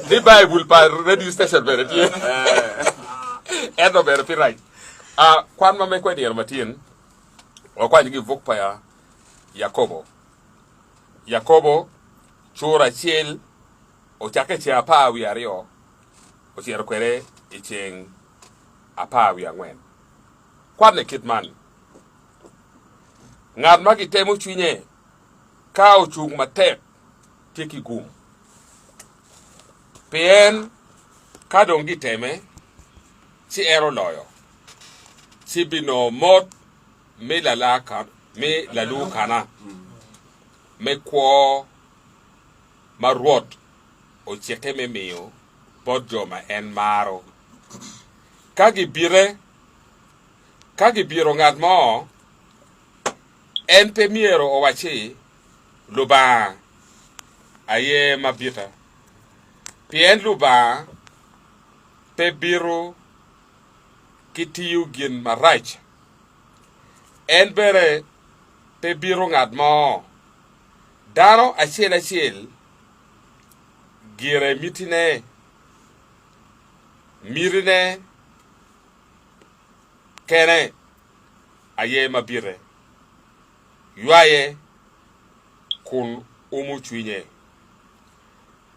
Di Bible pa radio station bere ti. Endo bere pi right. Kwan ma me kwa dir matin. O kwa gi vok pa ya Yakobo. Yakobo chura chiel o chake che apa wi ario. O chiero kwere icheng apa wi angwen. Kwan ne kitman. Ngad ma gi temo chunye ka o chung matek tiki gum. Pien ka dong gi teme si ero loyo. Si bino mot me la lu kana. Me kwo marwot o cheke me miyo bodjo ma en maro. Kagi biro ngad mo en pe miero o wachi luba aye mabita. Pien luba pe biro kitiyu gin marach. En bere pe biro ngad mo daro achiel gire mitine mirine kene aye mabire yuaye kun umu chwinye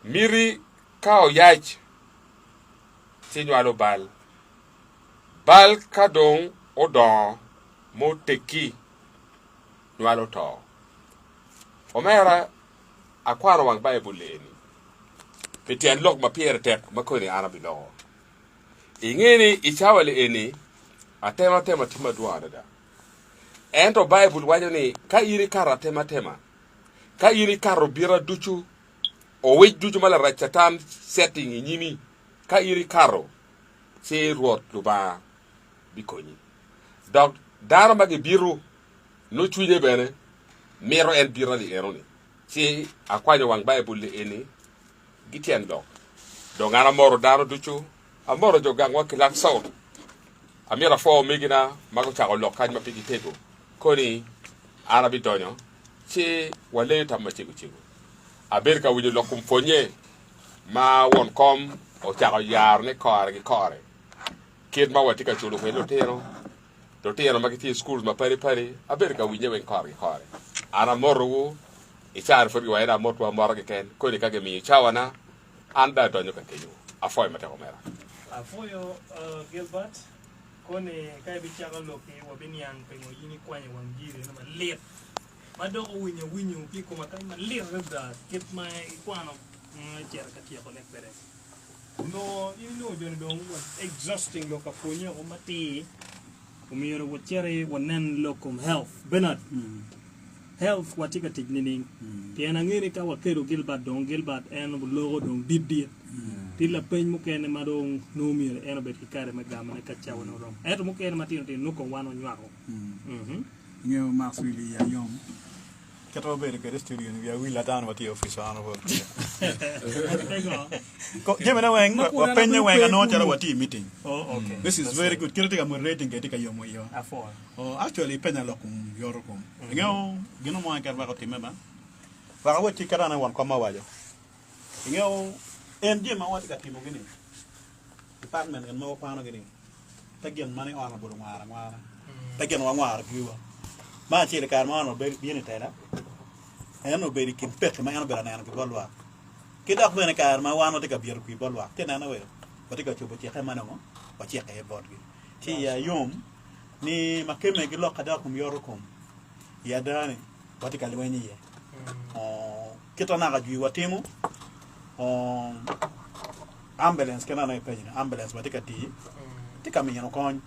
miri kao yach sinyalo bal kadong odon mo teki nwalo to omera akwaro wang Bible eni petian lok ma pier tek makoni arabi lo ingeni ichawale eni atema tima duada da ento Bible wanyo ni ka iri kara tema ka iri karo bira duchu o wej duchu mala rachatan setting nyimi ka iri karo se ruot luba bikonyi donc daro magi biru no chuje bene mero en bira li eroni si akwanyo wang Bible eni gitien do ngana moro daro duchu amoro jogang wakilan saut amira fo migina mago chago lokaj ma pigi tego koni arabi donyo si wale tamma chigu aberka wujo lokum fonye ma won kom o chago yar ne kore kid ma watika chulo kwelo tero magiti schools ma pari aberka wuje wen kore ana moro ichar fo wa ina motwa moro ke ken koni kage mi chawana anda donyo ka kenyu afoy mate omera afoyo Gilbert kone kai bichara loke wabiniang pengo yini kwanye wangire na malet madoko winyo kiko makai malet rebda kit mai kwano chera katia connect bere no you know jon dong exhausting loka ponya o mati umiro wachere wanen lokum health benat health watika tignini tiana ngini ka wakero Gilbert en logo dong didit tila pen Mukene madong numir en bet kare magama ne kachawo no rom eto Mukene matino tin nuko wano nywaro ngeo masuli ya yom kato bere ke studio ni ya wila tan wati office ano bo ko jemena wen wa penye wen no tara wati meeting okay this is very good kirtika mo rating ke tika yomo yo afo actually penya lokum yorokum ngeo gino mo akar ba ko timema wa wati karana wan ko mawajo ngeo en jema wati ka timo gini department kan mo kwano gini tagen mani ona bo ngara tagen wa ngara giwa ma chile kar ma no be biene tera eno be kin pet ma eno bela na ko bolwa kidak bene kar ma wano tika bier ku bolwa tena na we watika chubo che kama no wa che ka e bodgi ti ya yom ni makeme gi lokada kum yorokum ya dani watika leweni ye kitona ga ju watimo ambulance kana na pejina ambulance watika tika mi no kon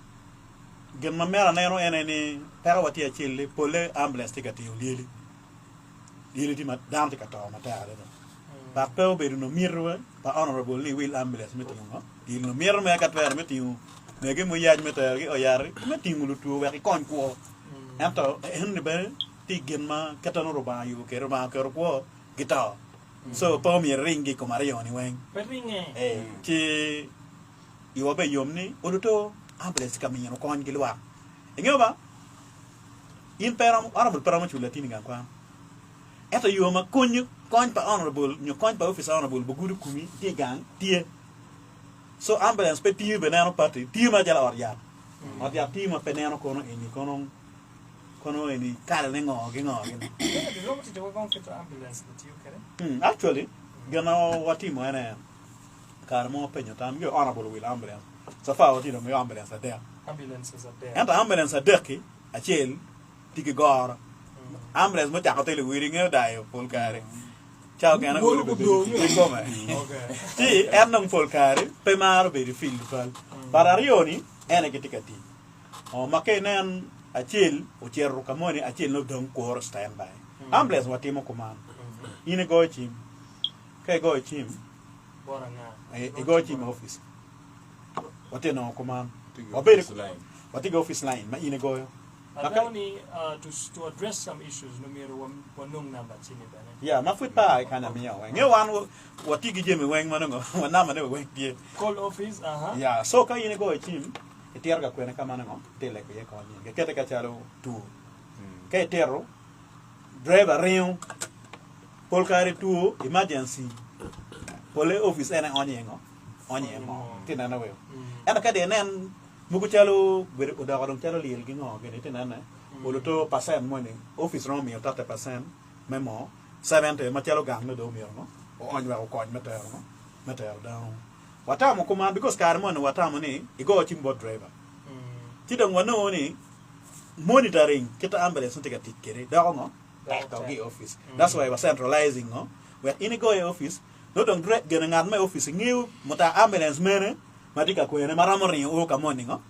gen ma mera neno eneni para wati achille pole ambulance tika ti lili ti ma dam tika to ma tare do ba pe be no mirwe ba honorable ni will ambulance meeting no il no mir me ka twer meeting me ge mo yaaj meter gi o yar meeting lu tu we kon ko ento en be ti gen ma katano ro ba yu ke ro ba ke ro ko gita so po mi ringi ko mario ni wen ringe ti yo be yomni oduto ambulance kami no kon gilwa ngeo ba in peram arabul peram chulatini gan kwa eto yo ma konyu kon pa honorable nyo kon pa office honorable bugudu kumi tie gang tie so ambulance pe tie benano party tie ma jala or ya tie ma penano kono eni kono eni kala ne ngo gi actually gana wati mo ene kar mo penyo tam yo honorable will ambulance so fa wati no ambulance there ambulances are there and ambulance there ki achel tigi gor ambulance mo ta ko tele wiri nge dai pol kare chao kana ko be come okay ti nong pol kare pe maro be di fil pal pararioni ene kitikati o makenen achel o cherro kamoni achel no don ko stand by ambulance wati mo command ine go chim kai go chim boranga e go chim office wati no command obere wati go office line ma ine go Only to address some issues no mere one number chini bane. Yeah, ma fit pa kana miya wen. Nge wan wati gije mi wen manongo, wana mane wen die. Call office, Yeah, so ka yine go chim, etiar ga kwene kama nango, tele ko ye ko ni. Ge kete ka chalo tu. Ke tero driver ring pol kare tu emergency. Pole office ene onyengo. Onyengo. Tinana we. Ana ka de nen mugu chalo bere uda ko dong chalo liel gi ngo gene tinana. Polo to percent money office rom mi 30% memo 70 ma chalo gang no do mi no. O onwa ko kon meter no. Meter down. Watamu kuma because car mo watamu ni igo chimbo driver. Tidong wano ni monitoring kita ambulance tika tikere da ngo to gi office. That's why we centralizing no. We in go office no dong direct gene ngat my office ngiu mota ambulance mene matika ko ene maramori o ka morning no.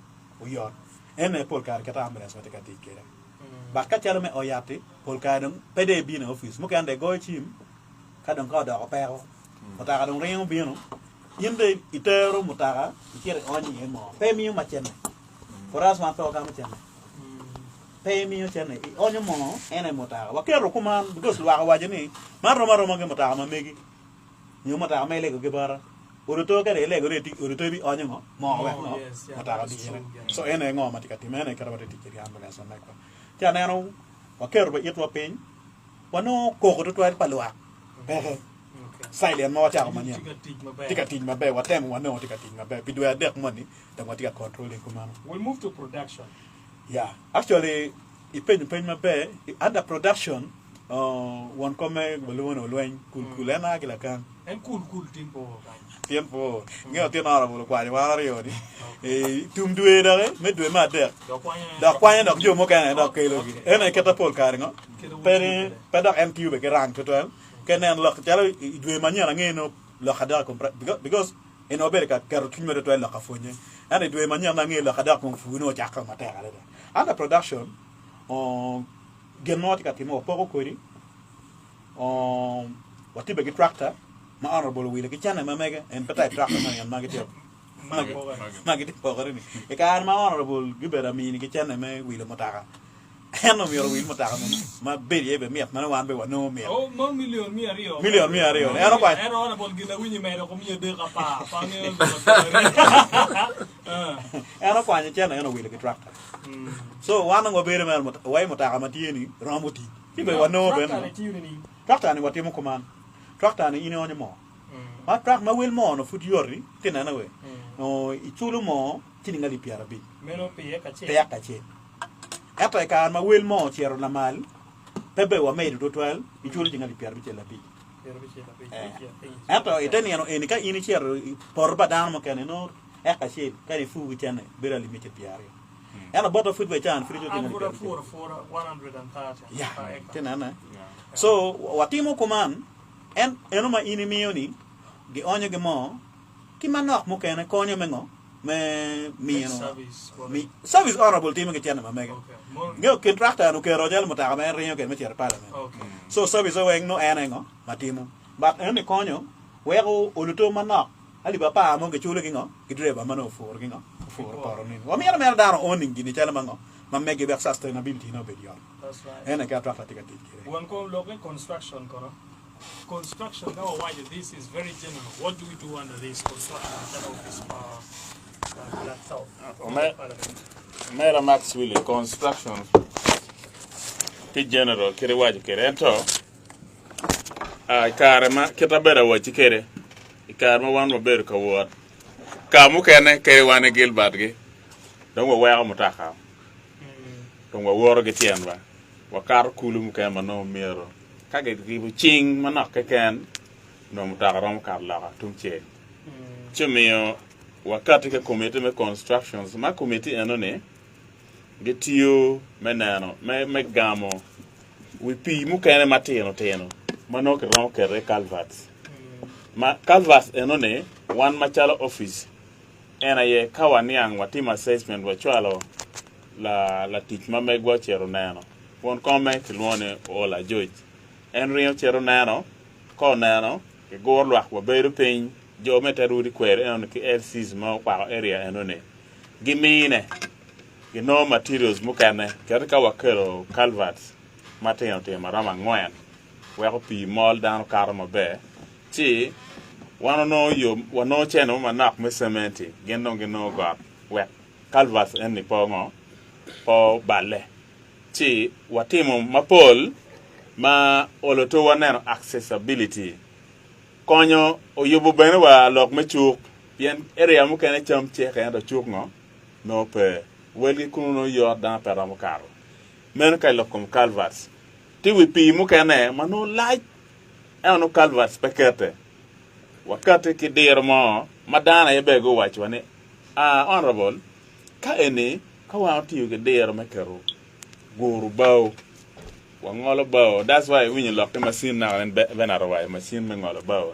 O yor. Ene pol car kita ambulance tika tikere. Ba ka chalo me oyati pol car dong pede bi na office mo kan de go chim ka dong ka da ko pero. Mota ka dong ring bi no. Yinde Kitero mutaka ikire onyi emo pemi machene foras ma to ka machene pemi chene onyo mo ene mutaka wakero kuman because wa wajeni maro ge mutaka mamegi nyo mutaka mele go gebara uruto kare le go reti uruto bi onyo mo we no mutaka di so ene ngo matika timene karabate tikiri ambulance na ko chana no wakero be yetwa pen wano ko ko to twar palwa be silent mo ta mania tika ting mabe watem wano tika ting mabe bidu ya dek money dan watika controlling kumano we'll move to production. Yeah, actually ipen mabe under production one come boluno loin kulena kila kan En cool tiempo ngeo tiena bolo kwa wala rioni tum duwe dare me duwe ma dek da kwanya dok yo mo kan dok kelo gi ene ketapol kar ngo pere pedak MTU be rang total kenen lo chalo dwe manyana ngeno lo khada ko because en obere ka kar kinyo to la kafonye ane dwe manyana ngelo khada ko funo chaka matera le under production on genoti ka timo poko kori on watibe ki tractor ma honorable wile ki chana mamega en pata tractor man yan magiti magiti poko rini e ka ma honorable Gilbert mi ni ki chana me wile motaka eno mi oro wil motaka ma beri ebe miat mana wan be wano mi oh mo million mi ario eno kwa eno na bol gina winyi me ko mi de ka pa ngel eno kwa nyana eno wile ki tractor so wana ngo beri mal way motaka matieni ramoti ibe wano be no tractor ni watimo command tractor ni ine onye mo ma tractor ma wil mo no fut yori tinana we no ichulu mo tiningali piara bi meno pe ka che Eto ka ma wil mo chero na mal pebe wa made to 12 ichulu tingali piar biche la bi eto iteni no enika ini chero por badan mo kene no eka che kali fu gitene bera limite piari ena bota food we chan free to tingali piar for 130 ya tenana so watimo kuman eno ma ini mioni gi onyo gi mo ki manok mo kene konyo mengo me mi service honorable team ke chana mamega ngeo contractor no ke rojal mota me rinyo ke me tier parliament so service weng no enengo matimo but ene konyo wego oluto manok aliba pa mo ke chulo gingo ki driver mano for gingo for paro ni wa mi mer daro owning gini chala mango mamege be sustainability no be yor that's right ene ka tractor tikati one ko local construction kono construction now why this is very general what do we do under this construction Mera Max Willie construction ti general kere waji kere ento kare ma kita bera wachi kere kare ma wan maber ka wot ka Mukene kere wan Gilbert gi don wa mutaka don woro gi tien ba wa kar kulu Mukene mano miero ka ge ribu ching manok ke ken no mutaka rom kar la tumche chumio wakati ke committee me constructions ma committee enone getio menano me gamo we pi Mukene matino teno manok rom kere calvats ma calvats enone one machalo office ena ye kawaniang watim assessment wachwalo la tich ma megwa chero neno won kome kilwone ola George en rio chero neno ko neno ke gor lwak wa bedo piny jo metarudi kwere en ki LCs ma kwa area enone gimine no materials Mukene kere ka wakelo calverts matino tema rama ngwen weko pi mol down karma be ti wano cheno manak me cementi geno got we calverts en ni po balle ti watimo mapol ma oloto waneno accessibility konyo oyobo bene wa lok mechuk pien area Mukene cham cheke endo chuk no pe welgi kuno yor dan pera mukaro men kay lokom calverts ti wi pi Mukene mano laj eno calverts pekete wakati kidir mo madana yebego wachwane honorable ka eni ka wa tiyo ke der mekero guru baw wa ngolo baw that's why when you lock the machine now and benaro why machine me ngolo baw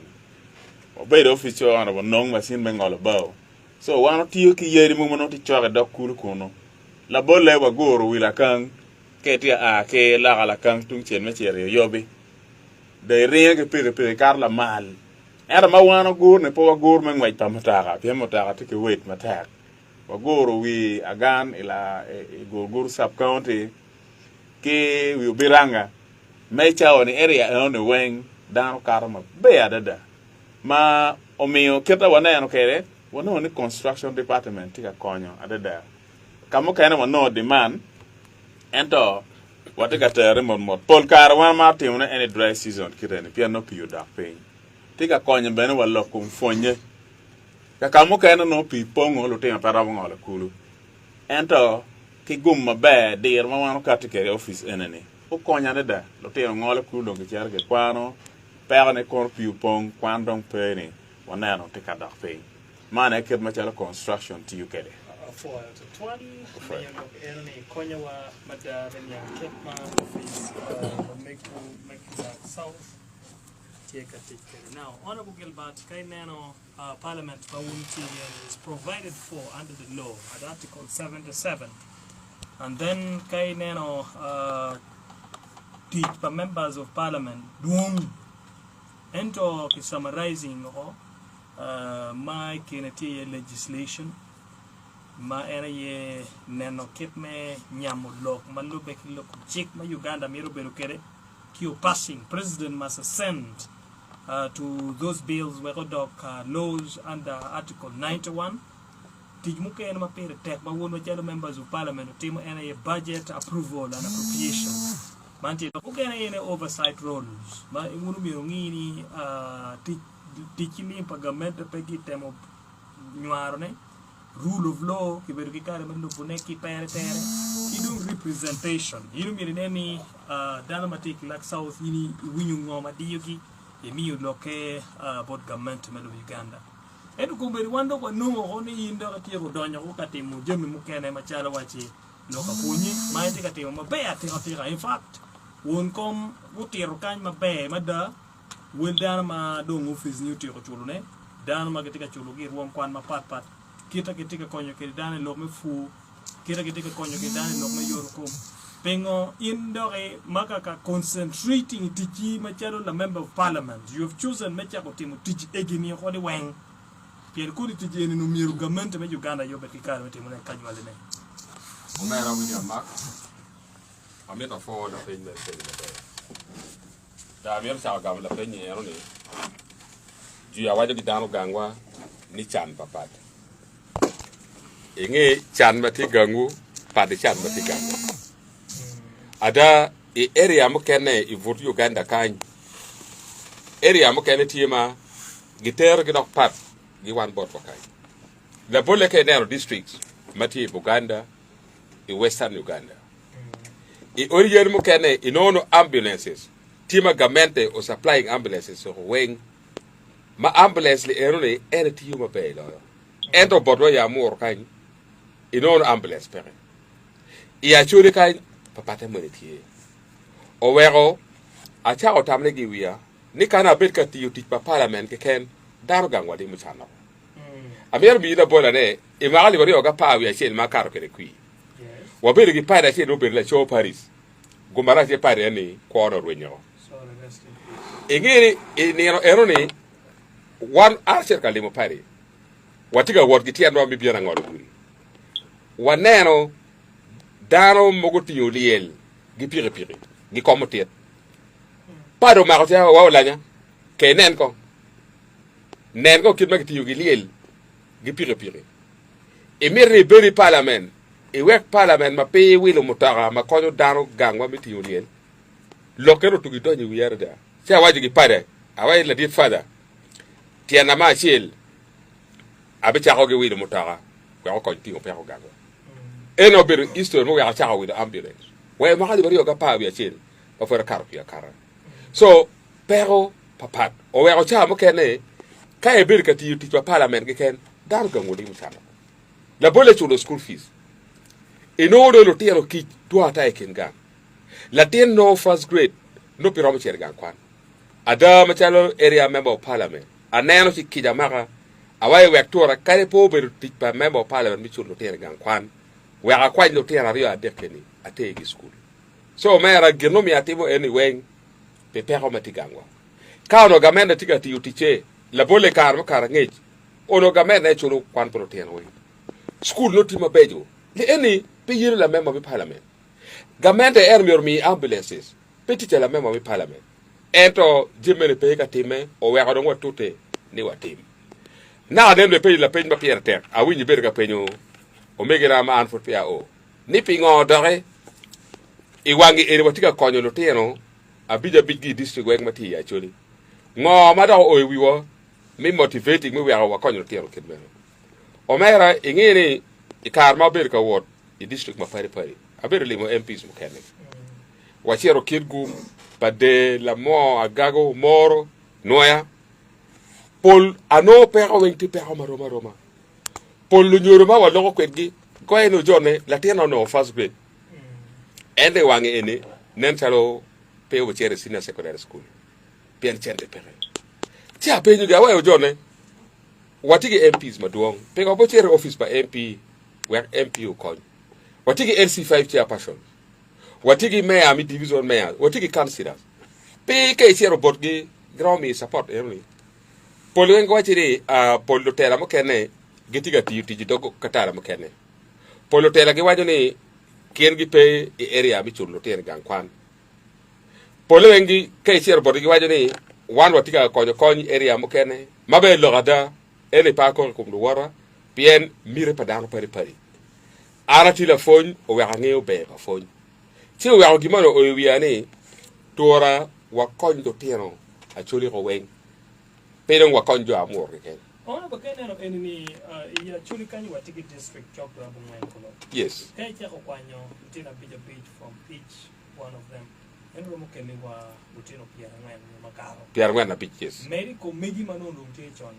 o be do office honorable nong machine me ngolo baw so wa tiyo ki yeri mo no ti chore dok kulu kono la bolle wa guru wila kan ketia ke la kan tung chen me chere yobi de rien ke pere karla mal era ma wana gur ne po wa gur me ngwai tamataka pia motaka tike wait matak wa guru wi agan ila gur sub county ke wi biranga mecha oni area on the wing down karma be adada ma omio keta wana no kere wana ni construction department tika konyo adada kamo kana wana demand ento watika tere mon pol karwan martin na any dry season kirene pia no piu da pe tika konyo bene walo kumfonye kamo kana no pi pongo lo tema para ngolo kulu ento ki gumma be dir ma wano katikere office enene o konya da lo te ngole kulo ke charge kwano pere ne corpiu pong kwandong pere wanano te kada pe mana ke ma chala construction ti ukede for 20 enene konya wa mada Banyankole office make south take a ticket now honorable Gilbert kaineno parliament bounty is provided for under the law at article 77. And then kaineno teach the members of parliament doom ento ki summarizing my kineti legislation ma ena ye neno kip me nyamu lok malube ki lok chik ma Uganda miro beru kere ki passing president must send to those bills we laws under article 91 Tij Mukene mapere tek ma won wachalo members of parliament timo ena ye budget approval and appropriation manti Mukene ene oversight roles ma ngunu miro ngini tikini pagamento peki temo nyuaro ne rule of law kiberu kikare mendo funeki pere tere idung representation iru miri neni dynamatic like south ini winyu ngoma diyogi emi loke bot government melo Uganda edu kumberi wando kwa nungo honi inda katiyo donyo katimu jemi Mukene machala wachi loka punyi maiti katimu mabea tira in fact wonkom utiru kany mabea mada wildana ma dong office ni utiro chulune dana ma katika chulugi ruom kwan mapat kita konyo ke dana lok me fu kita konyo ke dana lok me yorkom pengo indore makaka concentrating tiki machalo la member of parliament you have chosen mecha ko timu tiji egini ko de weng pier ko tiji ni numiru government me Uganda yobe kikare me timu ne kanywale ne omera William Mark ameta forward of in the da mier sa gam la penye ero ni ju ya wajo gidano gangwa ni chan papat inge chan mati gangu padi chan mati gangu ada area Mukene Ibut Uganda Kany area Mukene Tima, Kitero get off pat, give one board for Kany. The Boleke narrow districts, Mati Baganda, in western Uganda. In origin Mukene, in all ambulances, Tima Gamente or supplying ambulances so wing. Ma ambulance li erone ene ti yuma bay Loyo. Ento bodwa ya more Kany. In all ambulance pere. I Acholi Kany papate monetier. Owero a cha otamle giwia ni kana bet ka ti utik pa parliament ke ken daro gangwa di muchano. Amer bi la bola ne e magali bari oga pa wi a chen ma karo kere kui. Wa bere gi pa da chen ober la show Paris. Gumara che pare ni kworo rwenyo. Ingiri ni erone one archer kalimo pare. Watiga word gi tiando mi biana ngoro guri. Waneno daro mogoti yoliel gi pire pire gi komotet. Pado makotia wa Olanya ke nen ko kit magiti yugi liel gi pire pire. E mirri beri parliament e wek parliament ma pe wilo mutara ma konyo daro gangwa miti yoliel. Lokero tugi donyi wiyarda. Sia waji gi pare awai la dit fada. Tiana ma chiel abe chako ge wilo mutara kwa ko tingo pe ko gangwa. Eno ber history mo ya chako with ambulance. We magali bari oga pa wi chiel ba fora karpia kara. So, pero papat. O wero cha Mukene ka e bir ka ti pa parliament ke ken dar gangoli mutana. La bole chulo school fees. In order lo tiero ki tua ta ken gang. La tien no first grade no piro mo cher gang kwan. Ada machalo area member of parliament. Aneno ki kijamaka awai wek tora kare po ber ti pa member of parliament mi chulo tiero gang kwan. We are quite lo tiero rio adekeni ategi school. So mera genomi atimo anyway pe pego matigangwa. Ka ono gamenda tiga ti utiche la bole kar mo kar ngej. Ono gamenda chulo kwan protein we. School no tima bejo. Le eni pe yiri la member of parliament. Gamenda mi ambulances. Pe tite la member of parliament. Ento jimene pe ka time o we adongo tute ni watim. Na den le pe la pe ma pierre terre. A winyi berga penyo o megira ma anfot pia o. Ni pingo dore iwangi eri watika konyo lo tieno abija bigi district wek mati Acholi. Ngo mada o wiwo mi motivating mi wa konyo tieno kidmeno. Omera ingini ikar Maber ka ward i district ma pari. Abere limo MPs Mukene. Wachero kidgum pade la mo agago moro noya. Pol ano pero wenti pero maroma. Pol lunyoro ma wa longo kwetgi ko eno jone la tieno no first grade. Ende wangi ene nentalo pe o chere senior secondary school. Pien chende pere. Tia pe nyuga wa jone. Watigi MPs maduong. Pe ko chere office ba MP where MP o kon. Watigi LC5 chairperson. Watigi mayor mi division mayor. Watigi councillors. Pe ke chere botgi gromi support eni. Polo ngo chiri polo tera mo kene getiga ti dogo katara mo kene. Polo tera ge wajoni kien gi pe area mi chulo ter gang kwan. Polo wengi kai cher bodi gi wajoni wan watiga konyo area Mukene mabe logada ene pa ko kum wara bien mire padano pari. Arati la fon o wa ngeo be pa fon. Ti o wa gi mano o wiani tora wa konyo tero Acholi ko wen. Pero wa konyo amor ke. Ona bakena no enemy ya Acholi Kany watigi district job la Banyankole. Yes. Kai cha ko kwanyo tina bija page from each one of them. Endo Mukene wa utino pia ngwen makaro. Pierre ngwen na bitches. Medical meji manondo mte chon.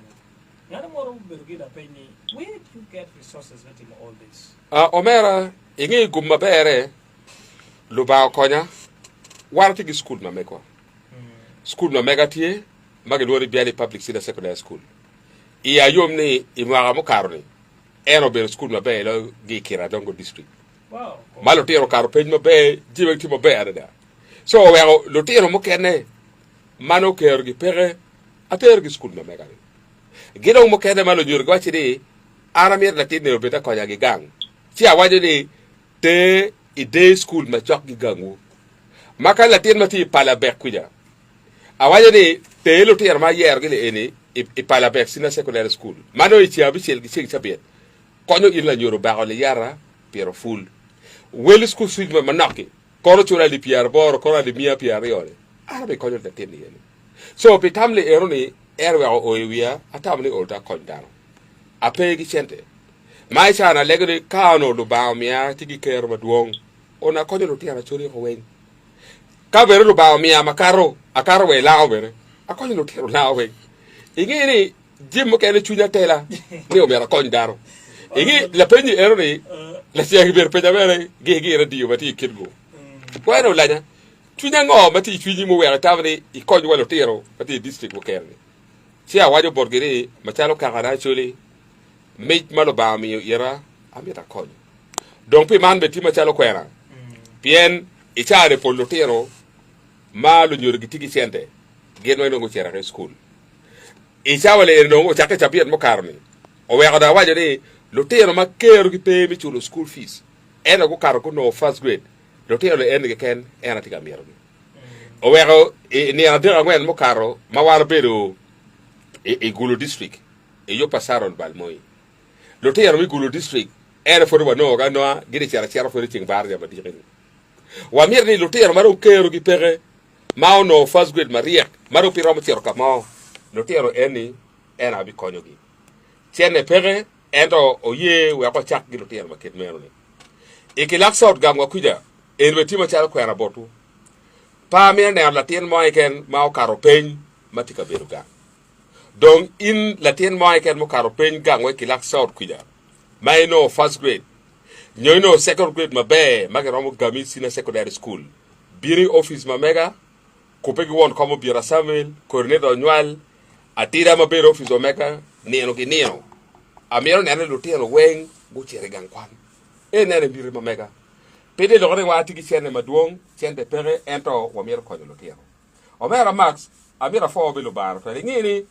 Ngana moro bergida penyi. Where do you get resources with all this? Omera ingi gumma bere luba konya warati gi school na mekwa. School na megatie magelori biali public secondary school. Iya yomni imwaga mo karoni. Eno ber school na be lo gi kira dongo district. Wow. Malo tero karo penj mo be jiwe ti mo be ada. So we lo tero Mukene mano ker gi pere ater gi school na megari. Gido Mukene malo nyur gwachi di aramir la tine obeta konya gi gang. Ti awaje di te i day school ma chok gi gangu. Maka la tin mati pala bek kuja. Awaje di te lo tero ma yer gi le eni i pala bek sina secondary school. Mano i ti abichel gi chig chabet. Konyo ila nyoro bago le yara pero full. Well school swig ma manaki. Kono chura li piar boro, kono li mia piar yole. Arabe konyo da teni yene. So pitamli eroni erwe o ewia atamli olta kondano. Ape gi chente. Mai sana legere kano do baamia tigi kero maduong. Ona konyo lo tiara chori ko wen. Ka bere lo baamia makaro akaro we lao bere. Akonyo lo tiara lao wen. Ingini jim Mukene chunya tela. Ni o mera kondaro. Ingi la penyi eroni la siya bere penya bere gi radio mati kirgo. Kwa no lanya. Chunya ngo mati chunyi mo wera tamni ikonyo walo tiro mati district Mukene. Siya wajo borgere machalo kakana choli. Mate malo ba mi ira amita konyo. Donc pi man beti machalo kwera. Pien ichare polotero malo nyorgi tigi sente. Geno no chera ke school. Ichawale no chake chapiet mo karni. O wera da wajo ni lotero makero gi pay mi chulo school fees. Ena go karo ko no first grade. Lotero le en ge ken ena tiga miro. O wera ni adira ngwen mo karo mawar bedo e gulo district. E yo pasaron balmoy. Lotero mi gulo district era for no ga no gidi chara for ting bar ya badirin wa mir ni lotero maro kero gi pere ma no first grade maria maro piro mo tero kama lotero eni era bi konyo gi tiene pere endo oye we ko chak gi lotero maket mero ni ikilak sort gangwa kuja en wetima chara ko era botu pa mi ne la tien mo iken ma o karo pen matika beruga. Donc, in Latin Moiken Mokaro Pen gang we kilak South Kuja. My no first grade. You know second grade Maber, Magaromo Gami Sina Secondary School. Biri office Mamega, Kopegi one Como Bira Samuel, Coronado Annual, Atira Maber office Omega, Neno Gineo. Amiron and Lutino Wang, Buchere Gangwan. Nene Biri Mamega. Pede Lore Watiki Chene Maduong, Chente Pere, Ento, Wamir Koyo Lutino. Omera Max, Amira 4 Bilobar, Feringini.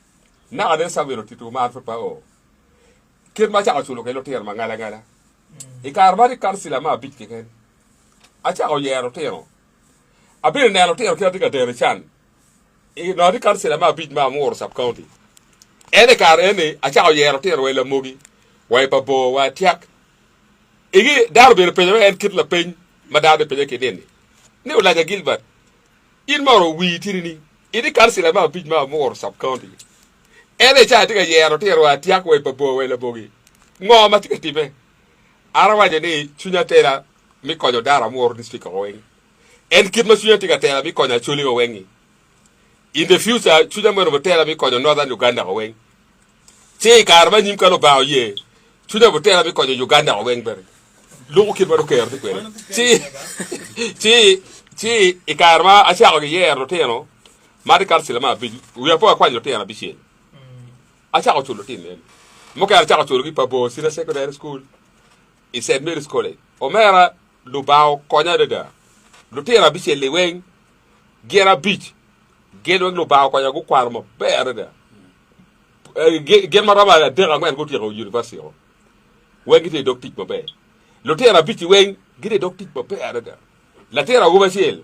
Na ade sabiro titu ma fa o kir ma cha chulo ke lo tier mangala ngala e kar mari kar sila ma bit ke ken a cha o yero tero abir ne lo tero ke tiga tere chan e no di kar sila ma bit ma mor sub county ene kar ene a cha o yero tero wela mogi wai pa bo wa tiak igi dar be pe en kit la pen ma da de pe ke deni ne Olanya Gilbert il moro wi tirini e kar sila ma bit ma mor sub county. Ene cha tiga yero tero atiak we babo we la bogi. Ngo ma tiga tibe. Ara waje ni chunya tera mi konyo dara mo district ko wen. En kit ma chunya tiga tera mi konyo Acholi ko wen. In the future chunya mo tera mi konyo northern Uganda ko wen. Che karma nyim kalo ba ye. Chunya mo tera mi konyo Uganda ko wen ber. Lugo kit ma do ker ti kwere. Chi e karma a cha ko yero tero. Ma di karsila ma bi. We po kwa yo tera bi chi. Acha ko chulo tin men mo ka acha ko chulo ki pabo sina secondary school I said middle school o mera lu bawo konya de da lu tira bi chele wen gera beach gelo lu bawo konya go kwar mo bere da gel ma raba de ngwen go tiro university o wen gite doctic mo be lu tira beach wen gite doctic mo bere da la tira go ba chele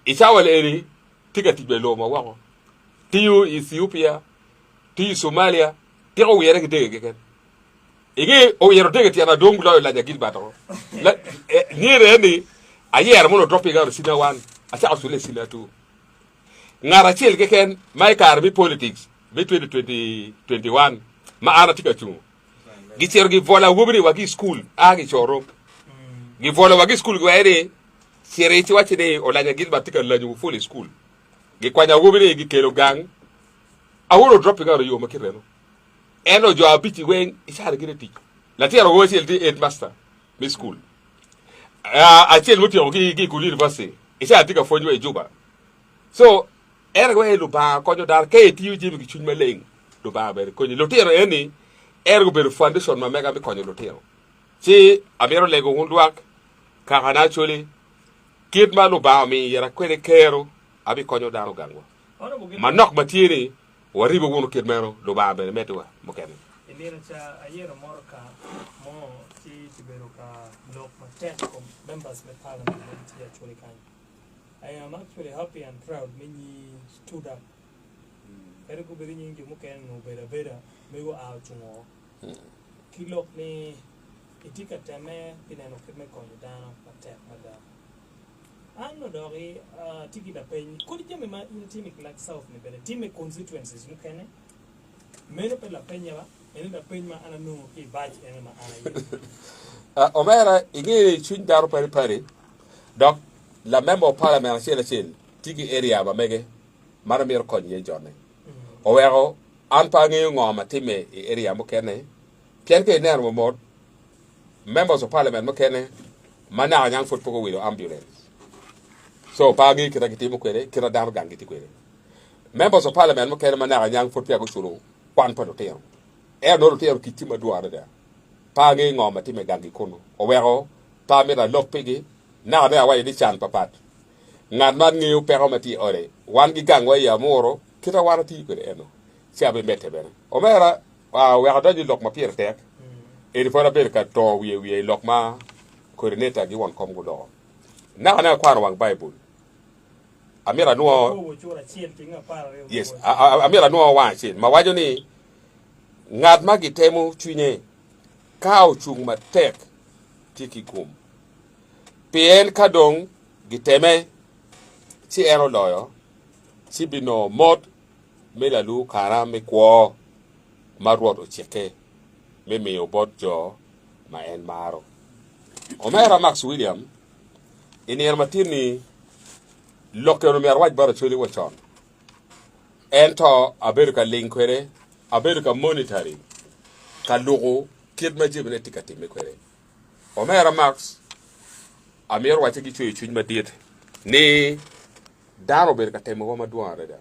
isa wale eri tiga tibe lo mo wa tiyu Ethiopia ti Somalia ti o yere gede gegen igi o yero dege ti ana dongu la Olanya Gilbert la ni re ni ayer mo dropping out sina wan acha asule sina tu ngara chel gegen my car bi politics bi 2021 ma ana tika tu gi cher gi vola wobri wagi school agi choro gi vola wagi school go ere sere ti wache de Olanya Gilbert tika la nyu full school gi kwanya wobri gi kelo gang awuro dropping out yo makireno eno jo abiti wen ishare gire ti la tiara wo chel di headmaster mi school a chel muti o gi ku university ishare tika fonyo e juba so ere go elu ba konyo dar ke ti uji mi chuny maleng do ba ber konyo lo tiara eni ere go ber foundation ma mega mi konyo lo tiara si amero lego hundwak ka kana Acholi kid ma lo ba mi yera kwere kero abi konyo daro gangwa manok matiri waribo wono kid mero lo ba be metwa Mukene Elena cha ayero morka mo ti tiberuka lok matek ko members me parliament ti Acholi Kany. I am actually happy and proud when you stood up. Pero ko beri nyingi Mukene no bera me go out mo. Kilok ni itika teme pinano kid me konyo dano matek mada. ano dori tiki da pen ko di jame ma in timi like south ne bele timi constituencies Mukene meno pe la penya ba ene da pen ma ana no ki badge ene ma ana omera ingere chun daro pari donc la member of parliament chez tiki area ba mege mara mir konye jonne o wego an pa ngi ngoma time area Mukene pien ke ner mo mod members of parliament Mukene mana nyang fot poko wilo ambulance so pa ngi kira kiti Mukene kira dar gangi ti kwere members of parliament Mukene mana nyang fot pia ko chulo kwan pa do tero no tero kiti ma duara da pa ngi ngoma time gangi kono o wego pa mi da lok pigi na da wa di chan papat ngad man ngi pero mati ore wan gi gang wa ya moro kita warati ko eno siabe mete bene o mera wa da di lok ma pier tek e di fora ber ka to wi lok ma coordinator gi won kom gudo na kwar wang bible amira no yes amira no wa chin ma wajo ni ngad ma gi temu chunye kaw chung ma tek tiki kum pien kadong gi teme si ero loyo si bino mod mela lu kara me kwo marwot o cheke me me obot jo ma en maro omera Max William ini er matini lokero mi arwaj baro choli wachon ento America linkwere America monetary ka lugo kidma jibne tikati me kwere omera Max amir wache gi chuy chuny madiet ni daro ber ka temo ma duare da